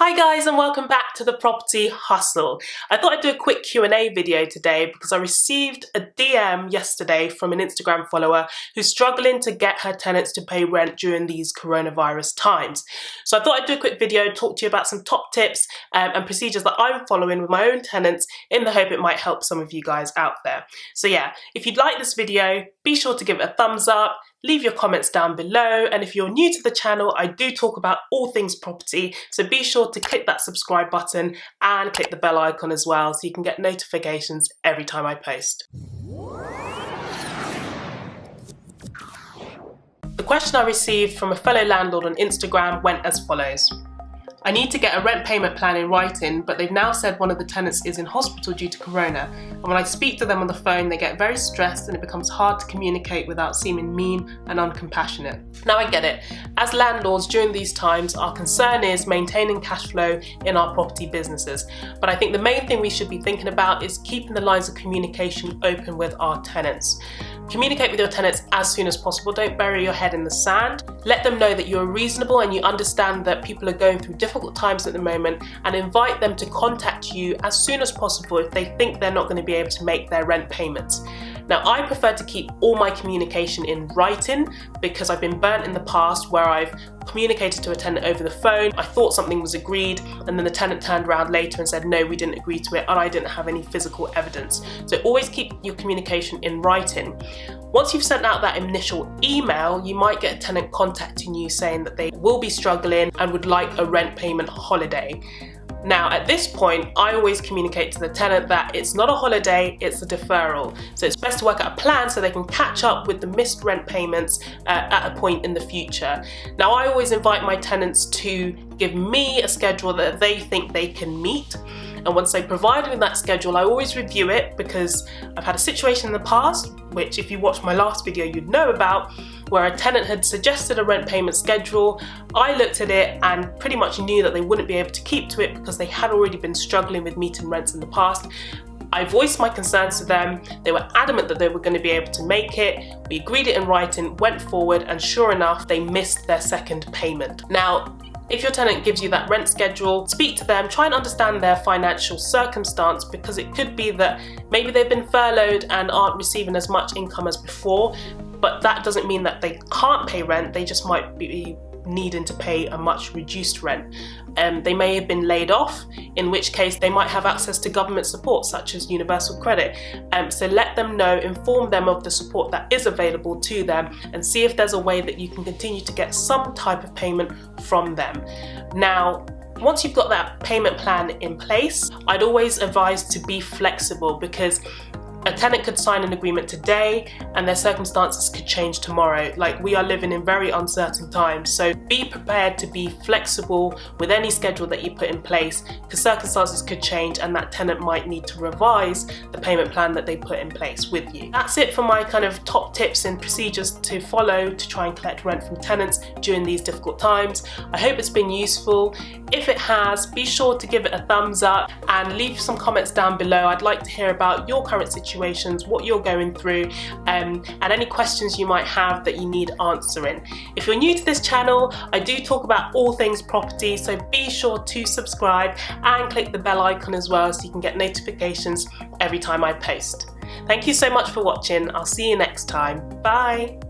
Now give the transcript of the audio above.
Hi guys, and welcome back to the Property Hustle. I thought I'd do a quick Q&A video today because I received a DM yesterday from an Instagram follower who's struggling to get her tenants to pay rent during these coronavirus times. So I thought I'd do a quick video, talk to you about some top tips and procedures that I'm following with my own tenants in the hope it might help some of you guys out there. So yeah, if you'd like this video, be sure to give it a thumbs up. Leave your comments down below, and if you're new to the channel, I do talk about all things property, so be sure to click that subscribe button and click the bell icon as well so you can get notifications every time I post. The question I received from a fellow landlord on Instagram went as follows. I need to get a rent payment plan in writing, but they've now said one of the tenants is in hospital due to corona, and when I speak to them on the phone they get very stressed and it becomes hard to communicate without seeming mean and uncompassionate. Now I get it. As landlords during these times, our concern is maintaining cash flow in our property businesses, but I think the main thing we should be thinking about is keeping the lines of communication open with our tenants. Communicate with your tenants as soon as possible. Don't bury your head in the sand. Let them know that you're reasonable and you understand that people are going through difficult times at the moment, and invite them to contact you as soon as possible if they think they're not going to be able to make their rent payments. Now, I prefer to keep all my communication in writing because I've been burnt in the past where I've communicated to a tenant over the phone. I thought something was agreed and then the tenant turned around later and said, no, we didn't agree to it, and I didn't have any physical evidence. So always keep your communication in writing. Once you've sent out that initial email, you might get a tenant contacting you saying that they will be struggling and would like a rent payment holiday. Now, at this point, I always communicate to the tenant that it's not a holiday, it's a deferral. So it's best to work out a plan so they can catch up with the missed rent payments at a point in the future. Now, I always invite my tenants to give me a schedule that they think they can meet. And once they provide me with that schedule, I always review it because I've had a situation in the past, which if you watched my last video, you'd know about, where a tenant had suggested a rent payment schedule. I looked at it and pretty much knew that they wouldn't be able to keep to it because they had already been struggling with meeting rents in the past. I voiced my concerns to them. They were adamant that they were going to be able to make it. We agreed it in writing, went forward, and sure enough, they missed their second payment. Now, if your tenant gives you that rent schedule, speak to them, try and understand their financial circumstance, because it could be that maybe they've been furloughed and aren't receiving as much income as before, but that doesn't mean that they can't pay rent, they just might be needing to pay a much reduced rent. They may have been laid off, in which case they might have access to government support such as universal credit. So let them know, inform them of the support that is available to them, and see if there's a way that you can continue to get some type of payment from them. Now, once you've got that payment plan in place, I'd always advise to be flexible, because a tenant could sign an agreement today and their circumstances could change tomorrow. Like, we are living in very uncertain times, so be prepared to be flexible with any schedule that you put in place, because circumstances could change and that tenant might need to revise the payment plan that they put in place with you. That's it for my kind of top tips and procedures to follow to try and collect rent from tenants during these difficult times. I hope it's been useful. If it has, be sure to give it a thumbs up and leave some comments down below. I'd like to hear about your current situations, what you're going through, and any questions you might have that you need answering. If you're new to this channel, I do talk about all things property, so be sure to subscribe and click the bell icon as well so you can get notifications every time I post. Thank you so much for watching. I'll see you next time. Bye.